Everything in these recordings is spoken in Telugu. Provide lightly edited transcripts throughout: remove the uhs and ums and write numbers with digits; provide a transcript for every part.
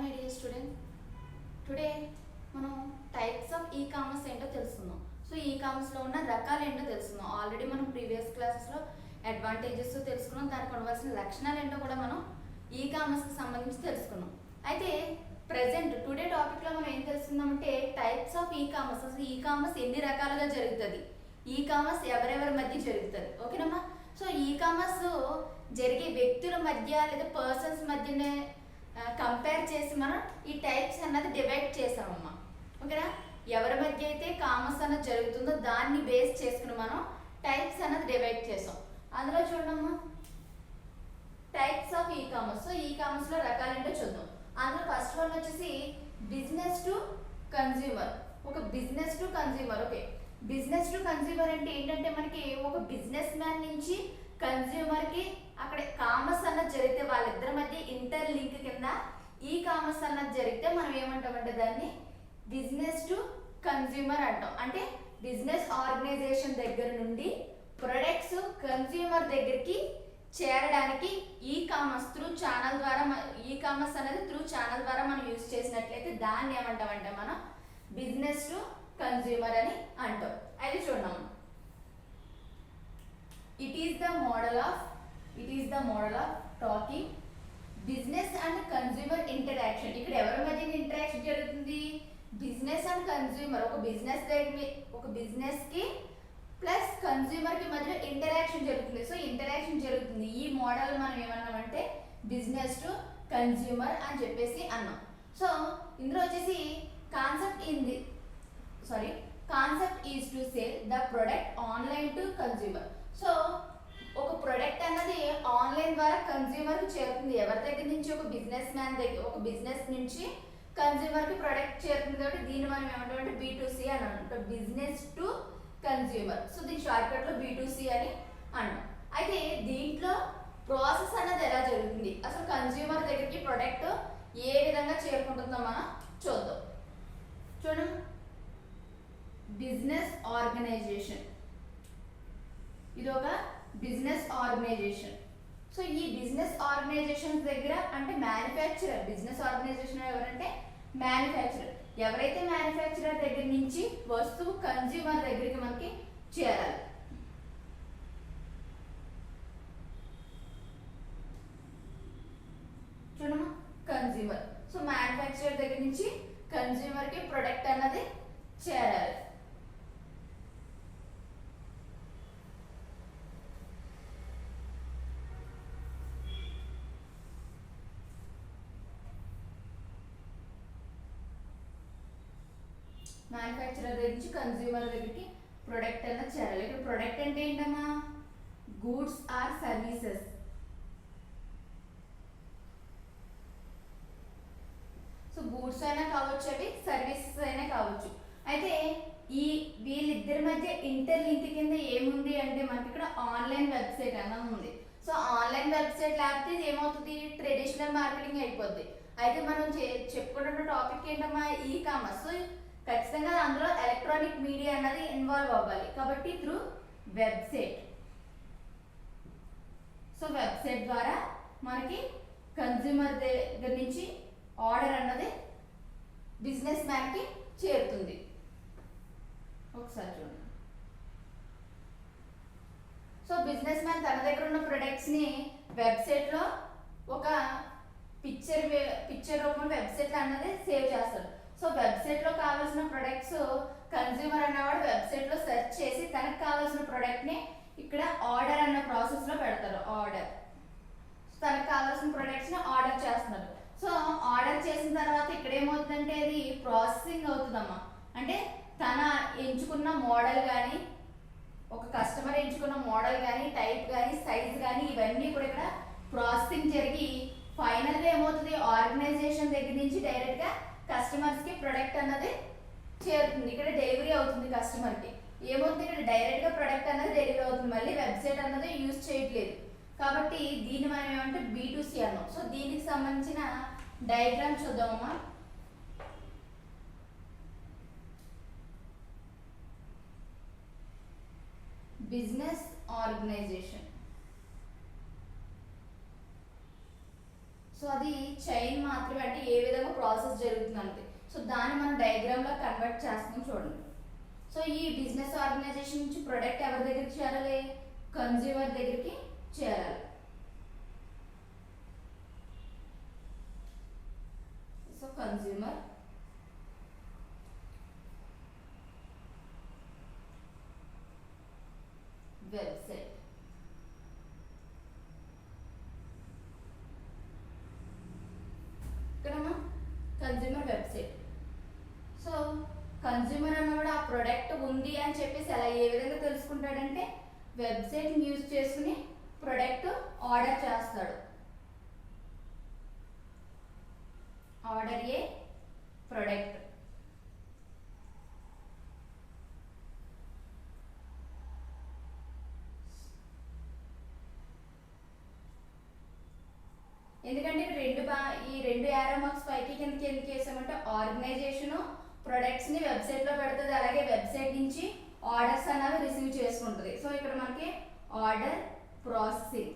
మై డియర్ స్టూడెంట్, టుడే మనం టైప్స్ ఆఫ్ ఈ కామర్స్ ఏంటో తెలుసుకుందాం. సో ఈ కామర్స్లో ఉన్న రకాలు ఏంటో తెలుసుకుందాం. ఆల్రెడీ మనం ప్రీవియస్ క్లాసెస్లో అడ్వాంటేజెస్ తెలుసుకున్నాం, దానికి ఉండవలసిన లక్షణాలు ఏంటో కూడా మనం ఈ కామర్స్కి సంబంధించి తెలుసుకున్నాం. అయితే ప్రజెంట్ టుడే టాపిక్లో మనం ఏం తెలుసుకుందామంటే టైప్స్ ఆఫ్ ఈ కామర్స్. అసలు ఈ కామర్స్ ఎన్ని రకాలుగా జరుగుతుంది, ఈ కామర్స్ ఎవరెవరి మధ్య జరుగుతుంది, ఓకేనమ్మా. సో ఈ కామర్స్ జరిగే వ్యక్తుల మధ్య లేదా పర్సన్స్ మధ్యనే కంపేర్ చేసి మనం ఈ టైప్స్ అన్నది డివైడ్ చేసామమ్మా, ఓకేనా. ఎవరి మధ్య అయితే కామర్స్ అన్నది జరుగుతుందో దాన్ని బేస్ చేసుకుని మనం టైప్స్ అన్నది డివైడ్ చేసాం. అందులో చూడమ్మా, types of e commerce. So ఈ కామర్స్లో రకాలేంటో చూద్దాం. అందులో ఫస్ట్ వన్ వచ్చేసి బిజినెస్ టు కన్జ్యూమర్. ఒక business to consumer. Okay, business to consumer అంటే ఏంటంటే మనకి ఒక బిజినెస్ మ్యాన్ నుంచి కన్జ్యూమర్కి అక్కడ కామర్స్ అన్నది జరిగితే వాళ్ళిద్దరి మధ్య ఇంటర్ లింక్ కింద ఈ కామర్స్ అన్నది జరిగితే మనం ఏమంటామంటే దాన్ని బిజినెస్ టు కన్జ్యూమర్ అంటాం. అంటే బిజినెస్ ఆర్గనైజేషన్ దగ్గర నుండి ప్రొడక్ట్స్ కన్జ్యూమర్ దగ్గరికి చేరడానికి ఈ కామర్స్ త్రూ ఛానల్ ద్వారా ఈ కామర్స్ అనేది త్రూ ఛానల్ ద్వారా మనం యూజ్ చేసినట్లయితే దాన్ని ఏమంటామంటే మనం బిజినెస్ టు కన్జ్యూమర్ అని అంటాం. అయితే చూద్దాం, it is the model of talking business and consumer interaction. ఇక్కడ ఎవరి మధ్య ఇంటరాక్షన్ జరుగుతుంది? Business and consumer. ఒక బిజినెస్ కి ప్లస్ కన్జ్యూమర్ కి మధ్య ఇంటరాక్షన్ జరుగుతుంది. సో ఇంటరాక్షన్ జరుగుతుంది. ఈ మోడల్ మనం ఏమన్నామంటే బిజినెస్ టు కన్జ్యూమర్ అని చెప్పేసి అన్నాం. సో ఇందులో వచ్చేసి concept is to sale the product online to consumer. So ఒక ప్రొడక్ట్ అన్నది ఆన్లైన్ ద్వారా కన్జ్యూమర్ కి చేరుతుంది. ఎవరి దగ్గర నుంచి? ఒక బిజినెస్ మ్యాన్ దగ్గర, ఒక బిజినెస్ నుంచి కన్జ్యూమర్ కి ప్రొడక్ట్ చేరుతుంది. కాబట్టి దీన్ని మనం ఏమంటామంటే B2C అని అంటాం, బిజినెస్ టు కన్జ్యూమర్. సో దీని షార్ట్ కట్ లో B2C అని అంటాం. అయితే దీంట్లో ప్రాసెస్ అన్నది ఎలా జరుగుతుంది, అసలు కన్జ్యూమర్ దగ్గరికి ప్రొడక్ట్ ఏ విధంగా చేరుకుంటుందో మనం చూద్దాం. చూడండి, బిజినెస్ ఆర్గనైజేషన్. ఇది ఒక బిజినెస్ ఆర్గనైజేషన్. సో ఈ బిజినెస్ ఆర్గనైజేషన్ దగ్గర అంటే మ్యానుఫ్యాక్చరర్. బిజినెస్ ఆర్గనైజేషన్ ఎవరంటే మ్యానుఫ్యాక్చరర్. ఎవరైతే మ్యానుఫ్యాక్చరర్ దగ్గర నుంచి వస్తువు కన్జ్యూమర్ దగ్గరికి మనకి చేరాలి. చూడమ్మా, కన్జ్యూమర్. సో మ్యానుఫ్యాక్చరర్ దగ్గర నుంచి కన్జ్యూమర్ కి ప్రొడక్ట్ అన్నది చేరాలి. మ్యానుఫ్యాక్చరర్ దగ్గర నుంచి కన్జ్యూమర్ దగ్గరికి ప్రొడక్ట్ అన్నది చేరాలి. ఇక్కడ ప్రొడక్ట్ అంటే ఏంటమ్మా? Goods or services. So goods అయినా కావచ్చు, అవి సర్వీసెస్ అయినా కావచ్చు. అయితే ఈ వీళ్ళిద్దరి మధ్య ఇంటర్ లింక్ కింద ఏముంది అంటే మనకి ఇక్కడ ఆన్లైన్ వెబ్సైట్ అన్నది ఉంది. సో ఆన్లైన్ వెబ్సైట్ లేకపోతే ఇది ఏమవుతుంది? ట్రెడిషనల్ మార్కెటింగ్ అయిపోద్ది. అయితే మనం చెప్పుకున్న టాపిక్ ఏంటమ్మా? E commerce. ఖచ్చితంగా అందులో ఎలక్ట్రానిక్ మీడియా అన్నది ఇన్వాల్వ్ అవ్వాలి. కాబట్టి త్రూ వెబ్సైట్. సో వెబ్సైట్ ద్వారా మనకి కన్జ్యూమర్ దగ్గర నుంచి ఆర్డర్ అన్నది బిజినెస్ మ్యాన్ కి చేరుతుంది. ఒకసారి చూడండి. సో బిజినెస్ మ్యాన్ తన దగ్గర ఉన్న ప్రొడక్ట్స్ ని వెబ్సైట్ లో ఒక పిక్చర్ రూపంలో వెబ్సైట్ లో అన్నది సేవ్ చేస్తాడు. సో వెబ్సైట్ లో కావాల్సిన ప్రొడక్ట్స్ కన్జ్యూమర్ అన్నవాడు వెబ్సైట్ లో సెర్చ్ చేసి తనకు కావాల్సిన ప్రొడక్ట్ ని ఇక్కడ ఆర్డర్ అన్న ప్రాసెస్ లో పెడతారు. ఆర్డర్, తనకు కావాల్సిన ప్రొడక్ట్స్ ని ఆర్డర్ చేస్తున్నారు. సో ఆర్డర్ చేసిన తర్వాత ఇక్కడ ఏమవుతుందంటే అది ప్రాసెసింగ్ అవుతుందమ్మా. అంటే తన ఎంచుకున్న మోడల్ కానీ, ఒక కస్టమర్ ఎంచుకున్న మోడల్ కానీ, టైప్ కానీ, సైజ్ కానీ ఇవన్నీ కూడా ఇక్కడ ప్రాసెసింగ్ జరిగి ఫైనల్గా ఏమవుతుంది? ఆర్గనైజేషన్ దగ్గర నుంచి డైరెక్ట్ గా కస్టమర్స్ కి ప్రొడక్ట్ అన్నది చేరుతుంది. ఇక్కడ డెలివరీ అవుతుంది కస్టమర్ కి. ఏమవుతుంది? ఇక్కడ డైరెక్ట్ గా ప్రొడక్ట్ అన్నది డెలివరీ అవుతుంది. మళ్ళీ వెబ్సైట్ అన్నది యూజ్ చేయట్లేదు. కాబట్టి దీన్ని మనం ఏమంటే B2C అన్నాం. సో దీనికి సంబంధించిన డయాగ్రామ్ చూద్దామమ్మా. Business organisation. సో అది చైన్ మాత్రమే, అంటే ఏ విధంగా ప్రాసెస్ జరుగుతుంది అంతే. సో దాన్ని మనం డయాగ్రామ్లో కన్వర్ట్ చేస్తాం చూడండి. సో ఈ బిజినెస్ ఆర్గనైజేషన్ నుంచి ప్రొడక్ట్ ఎవరి దగ్గరికి చేరాలి? కన్జ్యూమర్ దగ్గరికి చేరాలి. So consumer website. ఇక్కడమ్మా కన్జ్యూమర్ వెబ్సైట్. సో కన్జ్యూమర్ అన్నవాడు ఆ ప్రోడక్ట్ ఉంది అని చెప్పేసి అలా ఏ విధంగా తెలుసుకుంటాడంటే వెబ్సైట్ యూజ్ చేసుకుని ప్రోడక్ట్ ఆర్డర్ చేస్తాడు. ఆర్డర్ ఏ ప్రోడక్ట్. ఎందుకంటే ఈ రెండు యారో మార్క్స్ పైకి కిందకి ఎందుకు వేసామంటే ఆర్గనైజేషన్ ప్రొడక్ట్స్ ని వెబ్సైట్ లో పెడుతుంది, అలాగే వెబ్సైట్ నుంచి ఆర్డర్స్ అనేవి రిసీవ్ చేసుకుంటుంది. సో ఇక్కడ మనకి ఆర్డర్ ప్రాసెసింగ్,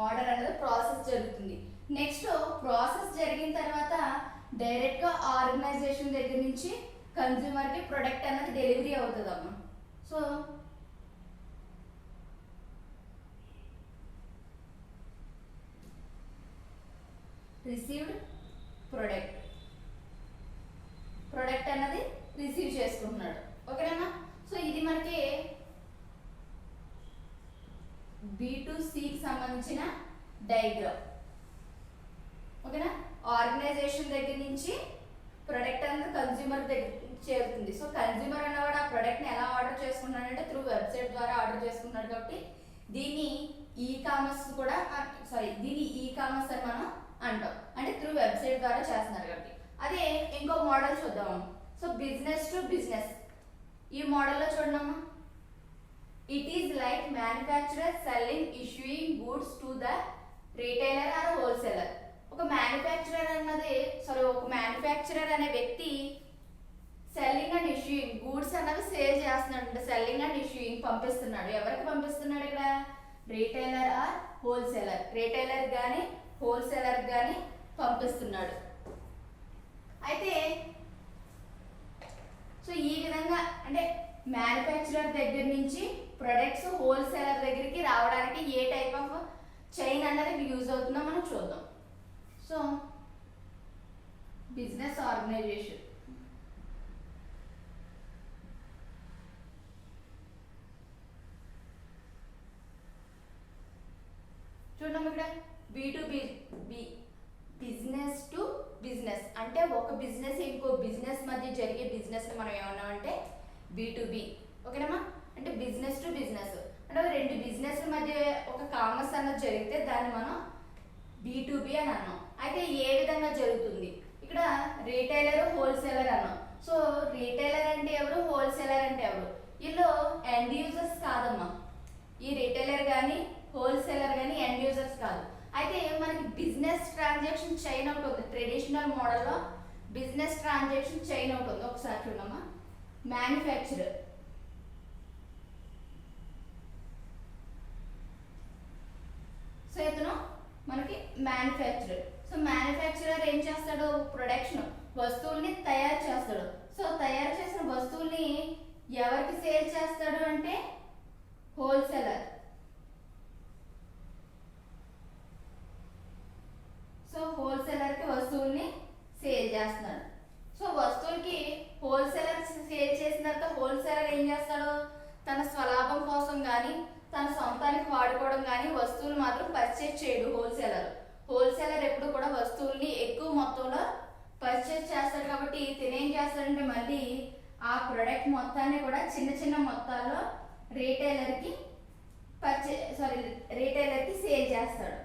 ఆర్డర్ అనేది ప్రాసెస్ జరుగుతుంది. నెక్స్ట్ ప్రాసెస్ జరిగిన తర్వాత డైరెక్ట్ గా ఆర్గనైజేషన్ దగ్గర నుంచి కన్జ్యూమర్ కి ప్రొడక్ట్ అనేది డెలివరీ అవుతుంది అమ్మ. సో రిసీవ్డ్ ప్రొడక్ట్, ప్రొడక్ట్ అన్నది రిసీవ్ చేసుకుంటున్నాడు. ఓకేనా? సో ఇది మనకి B2Cకి సంబంధించిన డయాగ్రామ్. ఓకేనా? ఆర్గనైజేషన్ దగ్గర నుంచి ప్రొడక్ట్ అనేది కన్జ్యూమర్ దగ్గర చేరుతుంది. సో కన్జ్యూమర్ అన్నవాడు ఆ ప్రొడక్ట్ని ఎలా ఆర్డర్ చేసుకున్నాడంటే త్రూ వెబ్సైట్ ద్వారా ఆర్డర్ చేసుకున్నాడు. కాబట్టి దీన్ని ఈ కామర్స్ కూడా దీన్ని ఈ కామర్స్ అని మనం అంటాం, అంటే త్రూ వెబ్సైట్ ద్వారా చేస్తున్నారు కాబట్టి. అదే ఇంకో మోడల్ చూద్దాం. So business to business. ఈ మోడల్లో చూడమ్మా, it is like manufacturer selling issuing goods to the retailer or wholesaler. ఒక మ్యానుఫ్యాక్చరర్ అనే వ్యక్తి సెల్లింగ్ అండ్ ఇష్యూయింగ్ గూడ్స్ అన్నవి సేల్ చేస్తున్నాడు, అంటే సెల్లింగ్ అండ్ ఇష్యూయింగ్ పంపిస్తున్నాడు. ఎవరికి పంపిస్తున్నాడు? ఇక్కడ రీటైలర్ ఆర్ హోల్సేలర్, రీటైలర్ కానీ హోల్సేలర్ కానీ పంపిస్తున్నాడు. అయితే సో ఈ విధంగా అంటే మ్యానుఫ్యాక్చరర్ దగ్గర నుంచి ప్రొడక్ట్స్ హోల్సేలర్ దగ్గరికి రావడానికి ఏ టైప్ ఆఫ్ చైన్ అన్నది యూజ్ అవుతుందో మనం చూద్దాం. సో బిజినెస్ ఆర్గనైజేషన్, చూడండి ఇక్కడ B2B, బిజినెస్ టు బిజినెస్ అంటే ఒక బిజినెస్ ఇంకో బిజినెస్ మధ్య జరిగే బిజినెస్ ని మనం ఏమన్నామంటే B2B. ఓకేనమ్మా? అంటే బిజినెస్ టు బిజినెస్ అంటే రెండు బిజినెస్ మధ్య ఒక కామర్స్ అన్నది జరిగితే దాన్ని మనం B2B అని అన్నాం. అయితే ఏ విధంగా జరుగుతుంది? ఇక్కడ రీటైలర్ హోల్సేలర్ అన్నాం. సో రీటైలర్ అంటే ఎవరు, హోల్సేలర్ అంటే ఎవరు? వీళ్ళు ఎండ్ యూజర్స్ కాదమ్మా. ఈ రీటైలర్ కానీ హోల్సేలర్ కానీ ఎండ్ యూజర్స్ కాదు. అయితే మనకి బిజినెస్ ట్రాన్సాక్షన్ చైన్ ఒకటి ఉంది. ట్రెడిషనల్ మోడల్లో బిజినెస్ ట్రాన్సాక్షన్ చైన్ ఒకటి ఉంది. ఒకసారి చూడమ్మా, మ్యానుఫ్యాక్చరర్, సో ఇతను మనకి మ్యానుఫ్యాక్చరర్. సో మ్యానుఫ్యాక్చరర్ ఏం చేస్తాడు? ప్రొడక్షన్, వస్తువుల్ని తయారు చేస్తాడు. సో తయారు చేసిన వస్తువుల్ని ఎవరికి సేల్ చేస్తాడు అంటే హోల్సేలర్. సో హోల్సేలర్కి వస్తువుల్ని సేల్ చేస్తున్నాడు. సో వస్తువులకి హోల్సేలర్ సేల్ చేసిన తర్వాత హోల్సేలర్ ఏం చేస్తాడు? తన స్వలాభం కోసం కానీ తన సొంతానికి వాడుకోవడం కానీ వస్తువులు మాత్రం పర్చేజ్ చేయడు హోల్సేలర్. హోల్సేలర్ ఎప్పుడు కూడా వస్తువుల్ని ఎక్కువ మొత్తంలో పర్చేజ్ చేస్తాడు. కాబట్టి తినేం చేస్తాడంటే మళ్ళీ ఆ ప్రొడక్ట్ మొత్తాన్ని కూడా చిన్న చిన్న మొత్తాల్లో రీటైలర్కి సేల్ చేస్తాడు.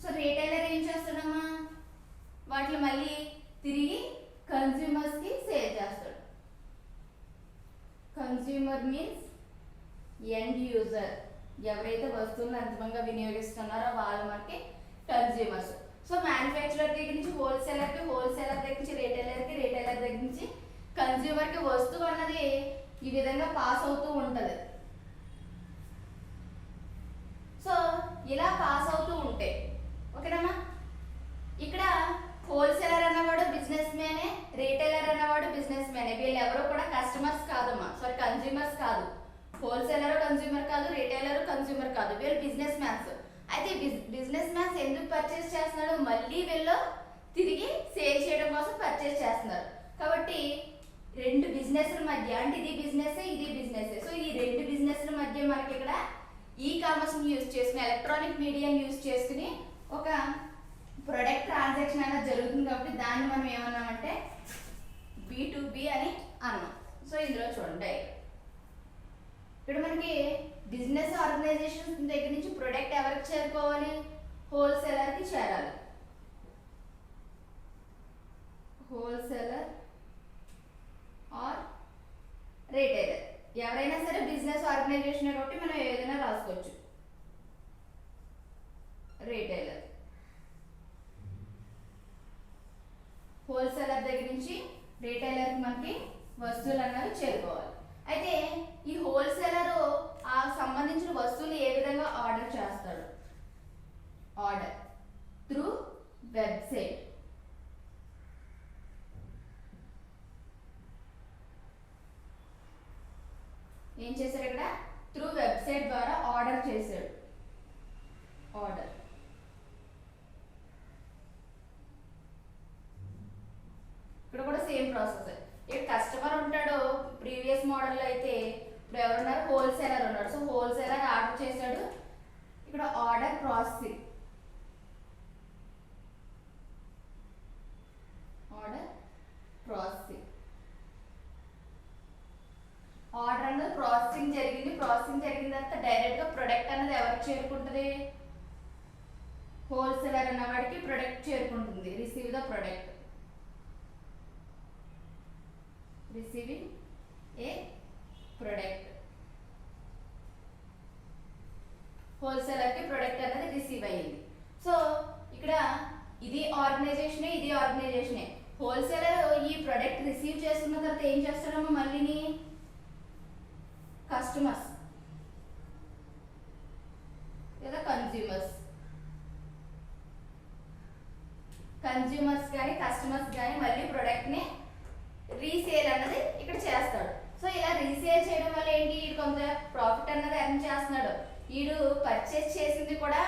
సో రీటైలర్ ఏం చేస్తాడమ్మా? వాటిని మళ్ళీ తిరిగి కన్స్యూమర్స్ కి సేల్ చేస్తాడు. కన్స్యూమర్ మీన్స్ ఎండ్ యూజర్, ఎవరైతే వస్తువులను అంతిమంగా వినియోగిస్తున్నారో వాళ్ళు మనకి కన్స్యూమర్స్. సో మ్యానుఫ్యాక్చరర్ దగ్గర నుంచి హోల్సేలర్ కి, హోల్సేలర్ దగ్గర నుంచి రీటైలర్ కి, రీటైలర్ దగ్గర నుంచి కన్జ్యూమర్ కి వస్తువు అన్నది ఈ విధంగా పాస్ అవుతూ ఉంటది. సో ఇలా పాస్ అవుతూ ఉంటాయి. ఓకేనమ్మా. ఇక్కడ హోల్సేలర్ అన్నవాడు బిజినెస్ మ్యానే, రీటైలర్ అన్నవాడు బిజినెస్ మ్యానే. వీళ్ళు ఎవరు కూడా కస్టమర్స్ కాదమ్మా, సారీ కన్జ్యూమర్స్ కాదు. హోల్సేలర్ కన్జ్యూమర్ కాదు, రీటైలర్ కన్జ్యూమర్ కాదు, వీళ్ళు బిజినెస్ మ్యాన్స్. అయితే బిజినెస్ మ్యాన్స్ ఎందుకు పర్చేస్ చేస్తున్నాడు? మళ్ళీ వీళ్ళు తిరిగి సేల్ చేయడం కోసం పర్చేస్ చేస్తున్నారు. కాబట్టి రెండు బిజినెస్ల మధ్య, అంటే ఇది బిజినెస్ ఇది బిజినెస్, సో ఈ రెండు బిజినెస్ల మధ్య మనకి ఇక్కడ ఈ కామర్స్ ని యూజ్ చేసుకుని, ఎలక్ట్రానిక్ మీడియాని యూజ్ చేసుకుని ఒక ప్రొడక్ట్ ట్రాన్సాక్షన్ అనేది జరుగుతుంది. కాబట్టి దాన్ని మనం ఏమన్నామంటే B2B అని అన్నాం. సో ఇందులో చూడండి, ఇక్కడ మనకి బిజినెస్ ఆర్గనైజేషన్ దగ్గర నుంచి ప్రొడక్ట్ ఎవరికి చేరుకోవాలి? హోల్సేలర్ కి చేరాలి. హోల్సేలర్ ఆర్ రిటైలర్, ఎవరైనా సరే బిజినెస్ ఆర్గనైజేషన్ కాబట్టి మనం ఏదైనా రాసుకోవచ్చు. రిటైలర్, హోల్సేలర్ దగ్గర నుంచి రిటైలర్ కి మనకి వస్తువులు అన్నవి చేరుకోవాలి. అయితే ఈ హోల్సేలర్ ఆ సంబంధించిన వస్తువులు ఏ విధంగా ఆర్డర్ చేస్తాడు? Order through website. ఏం చేశారు? ఇక్కడ త్రూ వెబ్సైట్ ద్వారా ఆర్డర్ చేశాడు. ఆర్డర్ ఇక్కడ కూడా సేమ్ ప్రాసెస్. ఇక్కడ కస్టమర్ ఉంటాడు. ప్రీవియస్ మోడల్ అయితే ఇప్పుడు ఎవరున్నారు? హోల్సేలర్ ఉన్నాడు. సో హోల్సేలర్ ఆర్డర్ చేశాడు. ఇక్కడ order processing, order processing, order అన్నది ప్రాసెసింగ్ జరిగింది. ప్రాసెసింగ్ జరిగిన తర్వాత డైరెక్ట్ గా ప్రొడక్ట్ అన్నది ఎవరికి చేరుకుంటుంది? హోల్సేలర్ అన్న వాడికి ప్రొడక్ట్ చేరుకుంటుంది. Receive the product, receiving A product. Wholesaler కి ప్రొడక్ట్ అనేది రిసీవ్ అయ్యింది. సో ఇక్కడ ఇది ఆర్గనైజేషనే, ఇది ఆర్గనైజేషనే. హోల్సేలర్ ఈ ప్రొడక్ట్ రిసీవ్ చేసుకున్న తర్వాత ఏం చేస్తాడమ్మా? మళ్ళీని కస్టమర్స్ లేదా కన్జ్యూమర్స్ కానీ కస్టమర్స్ కానీ మళ్ళీ ప్రొడక్ట్ ని రీసేల్ అన్నది ఇక్కడ చేస్తాడు. సో ఇలా రీసేల్ చేయడం వల్ల ఏంటి? వీడు కొంత ప్రాఫిట్ అన్నది ఎర్న్ చేస్తున్నాడు. వీడు పర్చేస్ చేసింది కూడా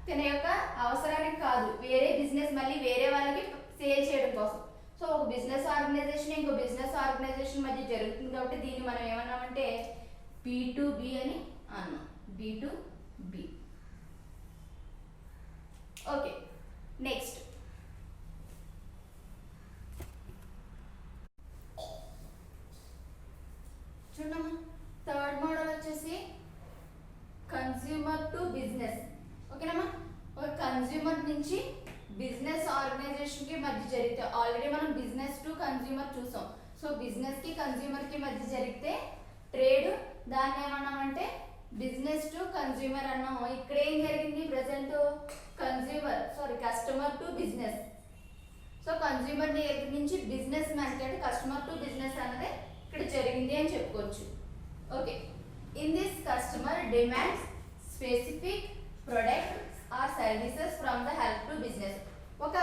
తన యొక్క అవసరానికి కాదు, వేరే బిజినెస్ మళ్ళీ వేరే వాళ్ళకి సేల్ చేయడం కోసం. సో ఒక బిజినెస్ ఆర్గనైజేషన్ ఇంకో బిజినెస్ ఆర్గనైజేషన్ మధ్య జరుగుతుంది కాబట్టి దీన్ని మనం ఏమన్నామంటే B2B అని అన్నాం. B2B. ఓకే, నెక్స్ట్ చూడమ్మా. థర్డ్ మోడల్ వచ్చేసి కన్స్యూమర్ టు బిజినెస్. ఓకేనమ్మా. ఒక కన్స్యూమర్ నుంచి బిజినెస్ ఆర్గనైజేషన్ కి మధ్య జరిగితే, ఆల్రెడీ మనం బిజినెస్ టు కన్స్యూమర్ చూసాం. సో బిజినెస్ కి కన్స్యూమర్ కి మధ్య జరిగితే ట్రేడ్, దాన్ని ఏమన్నామంటే బిజినెస్ టు కన్స్యూమర్ అన్నాం. ఇక్కడ ఏం జరిగింది? Present customer to business. So consumer దగ్గర నుంచి బిజినెస్ మ్యాన్ అంటే కస్టమర్ టు బిజినెస్ అన్నది ఇక్కడ జరిగింది అని చెప్పుకోవచ్చు. Okay, in this customer demands specific products or services from the help to business. ఒక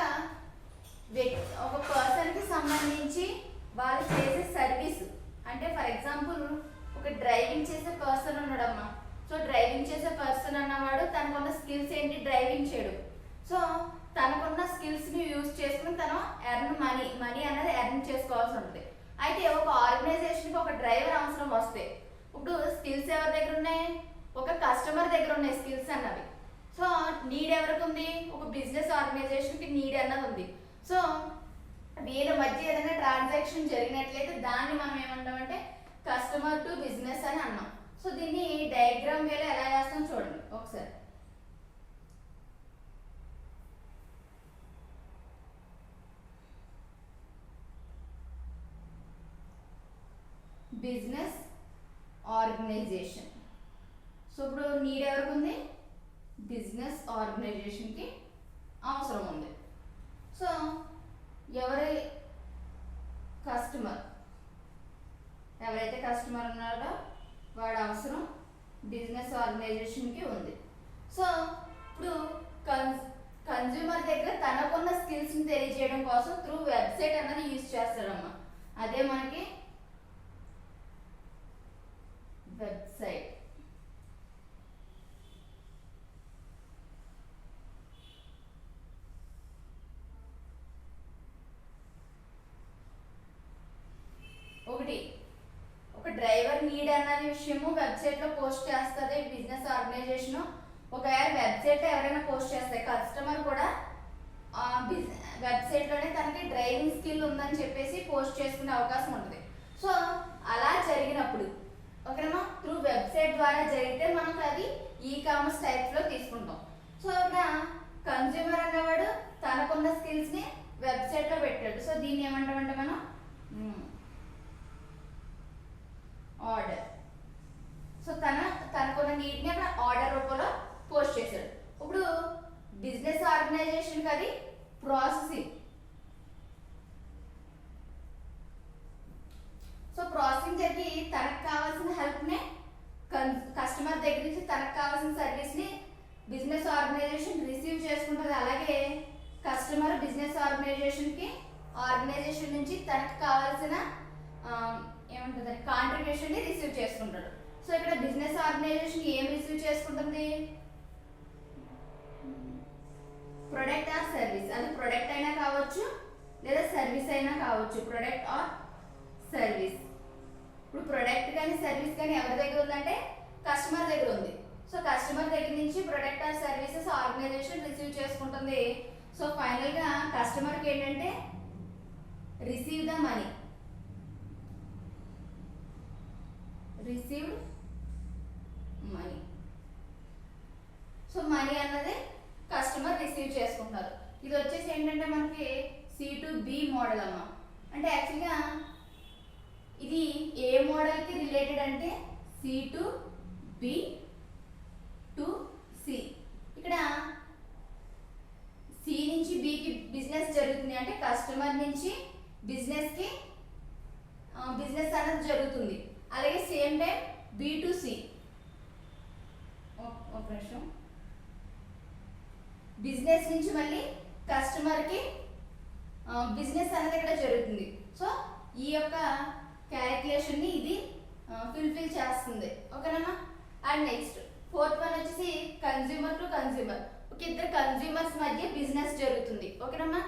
పర్సన్ కి సంబంధించి వాళ్ళు చేసే సర్వీస్, అంటే ఫర్ ఎగ్జాంపుల్ ఒక డ్రైవింగ్ చేసే పర్సన్ ఉన్నాడమ్మా. సో డ్రైవింగ్ చేసే పర్సన్ అన్నవాడు తనకున్న స్కిల్స్ ఏంటి? డ్రైవింగ్ చేయడం. సో తనకున్న స్కిల్స్ ని యూజ్ చేసుకుని తను మనీ అన్నది ఎర్న్ చేసుకోవాల్సి ఉంటుంది. అయితే ఒక ఆర్గనైజేషన్ కి ఒక డ్రైవర్ అవసరం వస్తే ఇప్పుడు స్కిల్స్ ఎవరి దగ్గర ఉన్నాయి? ఒక కస్టమర్ దగ్గర ఉన్నాయి స్కిల్స్ అన్నవి. సో నీడ్ ఎవరికి ఉంది? ఒక బిజినెస్ ఆర్గనైజేషన్ కి నీడ్ అన్నది ఉంది. సో వీళ్ళ మధ్య ఏదైనా ట్రాన్సాక్షన్ జరిగినట్లయితే దాన్ని మనం ఏమంటామంటే కస్టమర్ టు బిజినెస్ అని అన్నాం. సో దీన్ని డయాగ్రామ్ వేలో ఎలా చేస్తాం చూడండి ఒకసారి. Business organisation. సో ఇప్పుడు నీడ్ ఎవరికి ఉంది? బిజినెస్ ఆర్గనైజేషన్ కి అవసరం ఉంది. సో ఎవరి కస్టమర్ కస్టమర్ ఉన్నాడో వాడి అవసరం బిజినెస్ ఆర్గనైజేషన్కి ఉంది. సో ఇప్పుడు కన్జ్యూమర్ దగ్గర తనకున్న స్కిల్స్ని తెలియజేయడం కోసం త్రూ వెబ్సైట్ అన్నది యూజ్ చేస్తాడమ్మా. అదే మనకి వెబ్సైట్. ఒక డ్రైవర్ నీడ్ అన్నది విషయము వెబ్సైట్లో పోస్ట్ చేస్తుంది బిజినెస్ ఆర్గనైజేషన్. ఒకవేళ వెబ్సైట్లో ఎవరైనా పోస్ట్ చేస్తే కస్టమర్ కూడా వెబ్సైట్లోనే తనకి డ్రైవింగ్ స్కిల్ ఉందని చెప్పేసి పోస్ట్ చేసుకునే అవకాశం ఉంటుంది. సో అలా జరిగినప్పుడు ఓకేనా త్రూ వెబ్సైట్ ద్వారా జరిగితే మనకు అది ఈ కామర్స్ టైప్స్లో తీసుకుంటాం. సో ఇక్కడ కన్జ్యూమర్ అన్నవాడు తనకున్న స్కిల్స్ని వెబ్సైట్లో పెట్టాడు. సో దీన్ని ఏమంటామంటే మనం ఆర్డర్. సో తనకున్న నీడ్ని అక్కడ ఆర్డర్ రూపంలో పోస్ట్ చేశాడు. ఇప్పుడు బిజినెస్ ఆర్గనైజేషన్కి అది ప్రాసెసింగ్. సో ప్రాసెసింగ్ జరిగి తనకు కావాల్సిన హెల్ప్ని కస్టమర్ దగ్గర నుంచి తనకు కావాల్సిన సర్వీస్ని బిజినెస్ ఆర్గనైజేషన్ రిసీవ్ చేసుకుంటుంది. అలాగే కస్టమర్ బిజినెస్ ఆర్గనైజేషన్ నుంచి తనకు కావాల్సిన ఏమంటుంది కాంట్రిబ్యూషన్ని రిసీవ్ చేసుకుంటాడు. సో ఇక్కడ బిజినెస్ ఆర్గనైజేషన్ ఏం రిసీవ్ చేసుకుంటుంది? Product or service. అది ప్రొడక్ట్ అయినా కావచ్చు లేదా సర్వీస్ అయినా కావచ్చు. Product or service. ఇప్పుడు ప్రొడక్ట్ కానీ సర్వీస్ కానీ ఎవరి దగ్గర ఉందంటే కస్టమర్ దగ్గర ఉంది. సో కస్టమర్ దగ్గర నుంచి product or services organisation receive చేసుకుంటుంది. సో ఫైనల్గా కస్టమర్కి ఏంటంటే receive the money. Received money. So money అన్నది కస్టమర్ రిసీవ్ చేసుకుంటారు. ఇది వచ్చేసి ఏంటంటే మనకి C2B మోడల్ అమ్మ. అంటే యాక్చువల్గా ఇది ఏ మోడల్కి రిలేటెడ్ అంటే C2B to C. ఇక్కడ C నుంచి Bకి బిజినెస్ జరుగుతుంది అంటే కస్టమర్ నుంచి బిజినెస్కి బిజినెస్ అనేది జరుగుతుంది. అలాగే same time B to C. ఒక నిమిషం. బిజినెస్ నుంచి మళ్ళీ కస్టమర్కి బిజినెస్ అనేది ఇక్కడ జరుగుతుంది. సో ఈ యొక్క క్యాలిక్యులేషన్ని ఇది ఫుల్ఫిల్ చేస్తుంది. ఓకేనమ్మా. అండ్ నెక్స్ట్ ఫోర్త్ వన్ వచ్చేసి కన్జ్యూమర్ టు కన్జ్యూమర్. ఒక ఇద్దరు కన్జ్యూమర్స్ మధ్య బిజినెస్ జరుగుతుంది. ఓకేనమ్మా.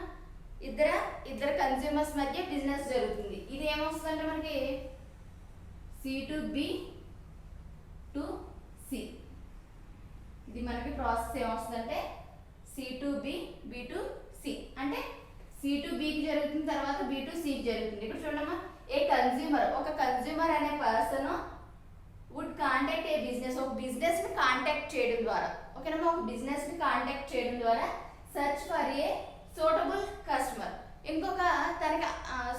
ఇద్దరు కన్జ్యూమర్స్ మధ్య బిజినెస్ జరుగుతుంది. ఇది ఏమొస్తుందంటే మనకి C2B to C. ఇది మనకి ప్రాసెస్ ఏమొస్తుందంటే C2B B to C. అంటే C2Bకి జరుగుతుంది, తర్వాత B to Cకి జరుగుతుంది. ఇప్పుడు చూడమ్మా, ఒక కన్జ్యూమర్ అనే person would contact a business. ఒక బిజినెస్ని కాంటాక్ట్ చేయడం ద్వారా ఓకేనమ్మా, ఒక బిజినెస్ని కాంటాక్ట్ చేయడం ద్వారా search for a suitable customer. ఇంకొక తనకి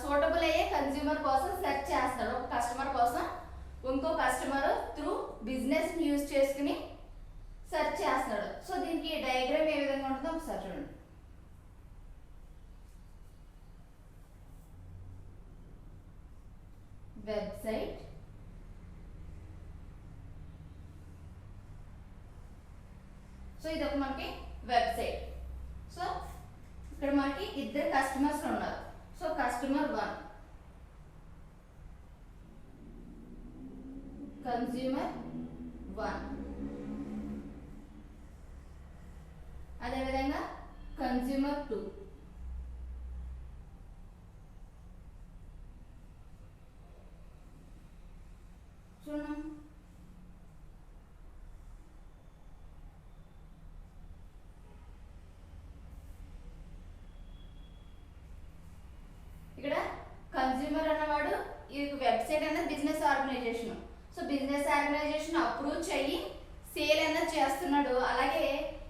సూటబుల్ అయ్యే కన్జ్యూమర్ కోసం సెర్చ్ చేస్తాడు. ఒక కస్టమర్ కోసం ఇంకో కస్టమర్ త్రూ బిజినెస్ని యూజ్ చేసుకుని సెర్చ్ చేస్తాడు. సో దీనికి డయాగ్రామ్ ఏ విధంగా ఉంటుందో ఒకసారి చూడండి. వెబ్సైట్, సో ఇది ఒక మనకి వెబ్సైట్. సో ఇక్కడ మనకి ఇద్దరు కస్టమర్స్ ఉన్నారు. సో కస్టమర్ 1, కన్జ్యూమర్ 1, అదేవిధంగా కన్జ్యూమర్ 2. చూడండి, ఇక్కడ కన్జ్యూమర్ అన్నవాడు ఈ వెబ్సైట్ అనేది business organisation. So business organisation approve చెయ్యి సేల్ అన్నది చేస్తున్నాడు. అలాగే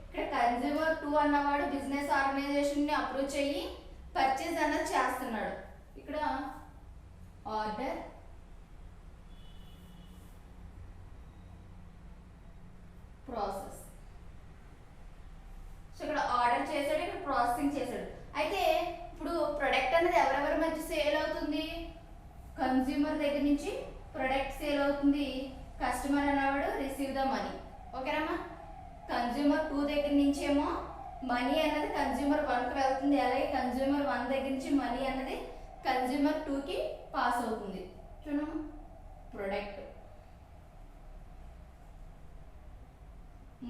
ఇక్కడ కన్జ్యూమర్ 2 అన్నవాడు బిజినెస్ ఆర్గనైజేషన్ని అప్రూవ్ చెయ్యి పర్చేజ్ అన్నది చేస్తున్నాడు. ఇక్కడ ఆర్డర్, ప్రాసెస్. సో ఇక్కడ ఆర్డర్ చేశాడు, ఇక్కడ ప్రాసెసింగ్ చేశాడు. అయితే ఇప్పుడు ప్రొడక్ట్ అనేది ఎవరెవరి మధ్య సేల్ అవుతుంది? కన్జ్యూమర్ దగ్గర నుంచి ప్రొడక్ట్ సేల్ అవుతుంది, కస్టమర్ అనేవాడు రిసీవ్ ద మనీ. ఓకేనమ్మా. కన్జ్యూమర్ 2 దగ్గర నుంచేమో మనీ అన్నది కన్జ్యూమర్ 1కి వెళ్తుంది, అలాగే కన్జ్యూమర్ 1 దగ్గర నుంచి మనీ అన్నది కన్జ్యూమర్ 2కి పాస్ అవుతుంది. చూడమ్మా, product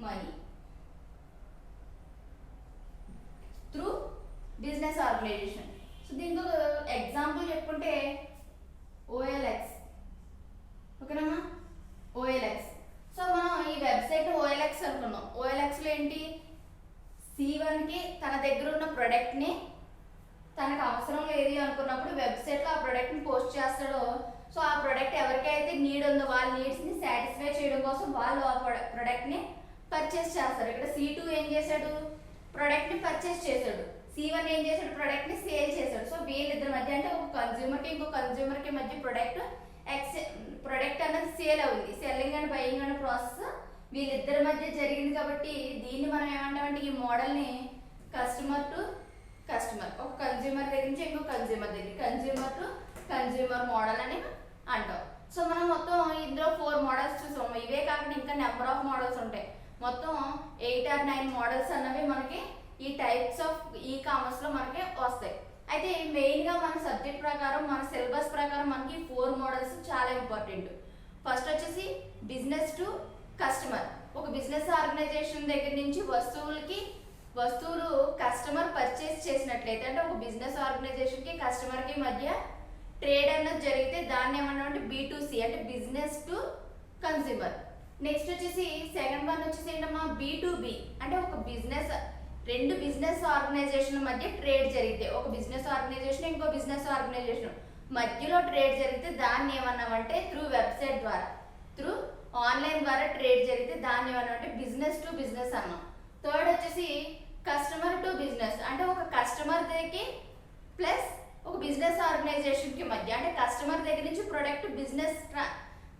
money through business organisation. So దీంతో ఎగ్జాంపుల్ చెప్పుకుంటే OLX. ఓకేనమ్మా, OLX. సో మనం ఈ వెబ్సైట్ OLX అనుకున్నాం. OLXలో ఏంటి, C1కి తన దగ్గర ఉన్న ప్రోడక్ట్ని తనకు అవసరం లేదు అనుకున్నప్పుడు వెబ్సైట్లో ఆ ప్రోడక్ట్ని పోస్ట్ చేస్తాడో, సో ఆ ప్రోడక్ట్ ఎవరికైతే నీడ్ ఉందో వాళ్ళ నీడ్స్ని సాటిస్ఫై చేయడం కోసం వాళ్ళు ఆ ప్రోడక్ట్ని పర్చేస్ చేస్తారు. ఇక్కడ C2 ఏం చేశాడు, ప్రోడక్ట్ని పర్చేస్ చేశాడు. C1 ఏం చేశాడు, ప్రోడక్ట్ని సేల్ చేశాడు. సో వీళ్ళిద్దరి మధ్య అంటే ఒక కన్జ్యూమర్కి ఇంకో కన్జ్యూమర్కి మధ్య ప్రొడక్ట్ అన్నది సేల్ అవుతుంది. సెల్లింగ్ అండ్ బయింగ్ అనే ప్రాసెస్ వీళ్ళిద్దరి మధ్య జరిగింది. కాబట్టి దీన్ని మనం ఏమంటామంటే ఈ మోడల్ని కస్టమర్ టు కస్టమర్, ఒక కన్జ్యూమర్ దగ్గర నుంచి ఇంకో కన్జ్యూమర్ దగ్గర, కన్జ్యూమర్ టు కన్జ్యూమర్ మోడల్ అని అంటాం. సో మనం మొత్తం ఇందులో 4 మోడల్స్ చూసాం. ఇవే కాకుండా ఇంకా నెంబర్ ఆఫ్ మోడల్స్ ఉంటాయి. మొత్తం 8 or 9 మోడల్స్ అన్నవి మనకి ఈ టైప్స్ ఆఫ్ ఈ కామర్స్లో మనకి వస్తాయి. అయితే మెయిన్గా మన సబ్జెక్ట్ ప్రకారం మన సిలబస్ ప్రకారం మనకి 4 మోడల్స్ చాలా ఇంపార్టెంట్. ఫస్ట్ వచ్చేసి బిజినెస్ టు కస్టమర్. ఒక బిజినెస్ ఆర్గనైజేషన్ దగ్గర నుంచి వస్తువులు కస్టమర్ పర్చేస్ చేసినట్లయితే, అంటే ఒక బిజినెస్ ఆర్గనైజేషన్కి కస్టమర్కి మధ్య ట్రేడ్ అన్నది జరిగితే దాన్ని ఏమన్నామంటే B2C, అంటే బిజినెస్ టు కన్స్యూమర్. నెక్స్ట్ వచ్చేసి సెకండ్ వన్ వచ్చేసి ఏంటమ్మా B2B, అంటే ఒక రెండు బిజినెస్ ఆర్గనైజేషన్ మధ్య ట్రేడ్ జరిగితే, ఒక బిజినెస్ ఆర్గనైజేషన్ ఇంకో బిజినెస్ ఆర్గనైజేషన్ మధ్యలో ట్రేడ్ జరిగితే దాన్ని ఏమన్నామంటే త్రూ వెబ్సైట్ ద్వారా, త్రూ ఆన్లైన్ ద్వారా ట్రేడ్ జరిగితే దాన్ని ఏమన్నామంటే బిజినెస్ టు బిజినెస్ అన్నాం. థర్డ్ వచ్చేసి కస్టమర్ టు బిజినెస్, అంటే ఒక కస్టమర్ దగ్గరికి ప్లస్ ఒక బిజినెస్ ఆర్గనైజేషన్కి మధ్య, అంటే కస్టమర్ దగ్గర నుంచి ప్రొడక్ట్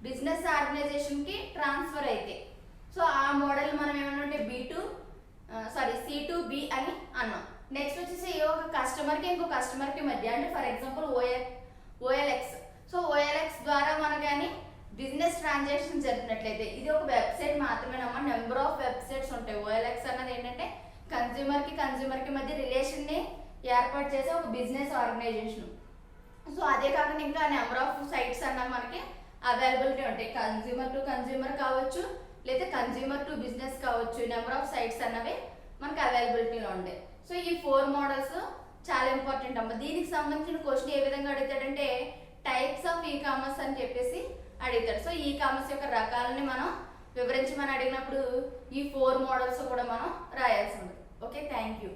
బిజినెస్ ఆర్గనైజేషన్కి ట్రాన్స్ఫర్ అయితే, సో ఆ మోడల్ మనం ఏమన్నా C2B అని అన్నాం. నెక్స్ట్ వచ్చేసి ఒక కస్టమర్కి ఇంకో కస్టమర్కి మధ్య, అంటే for example OLX. So OLX ద్వారా మనకు కానీ బిజినెస్ ట్రాన్సాక్షన్ జరిగినట్లయితే, ఇది ఒక వెబ్సైట్ మాత్రమేనమ్మా, నెంబర్ ఆఫ్ వెబ్సైట్స్ ఉంటాయి. OLX అన్నది ఏంటంటే కన్జ్యూమర్కి మధ్య రిలేషన్ని ఏర్పాటు చేసే ఒక బిజినెస్ ఆర్గనైజేషన్. సో అదే కాకుండా ఇంకా నెంబర్ ఆఫ్ సైట్స్ అన్నవి మనకి అవైలబిలిటీ ఉంటాయి. కన్జ్యూమర్ టు కన్జ్యూమర్ కావచ్చు, లేదా కన్జ్యూమర్ టు బిజినెస్ కావచ్చు. నెంబర్ ఆఫ్ సైట్స్ అన్నవి మనకి అవైలబిలిటీలో ఉంటాయి. సో ఈ 4 మోడల్స్ చాలా ఇంపార్టెంట్ అమ్మ. దీనికి సంబంధించిన క్వశ్చన్ ఏ విధంగా అడుగుతాడంటే టైప్స్ ఆఫ్ ఈ కామర్స్ అని చెప్పేసి అడుగుతాడు. సో ఈ కామర్స్ యొక్క రకాలని మనం వివరించమని అడిగినప్పుడు ఈ 4 మోడల్స్ కూడా మనం రాయాల్సి ఉంటుంది. Okay, thank you.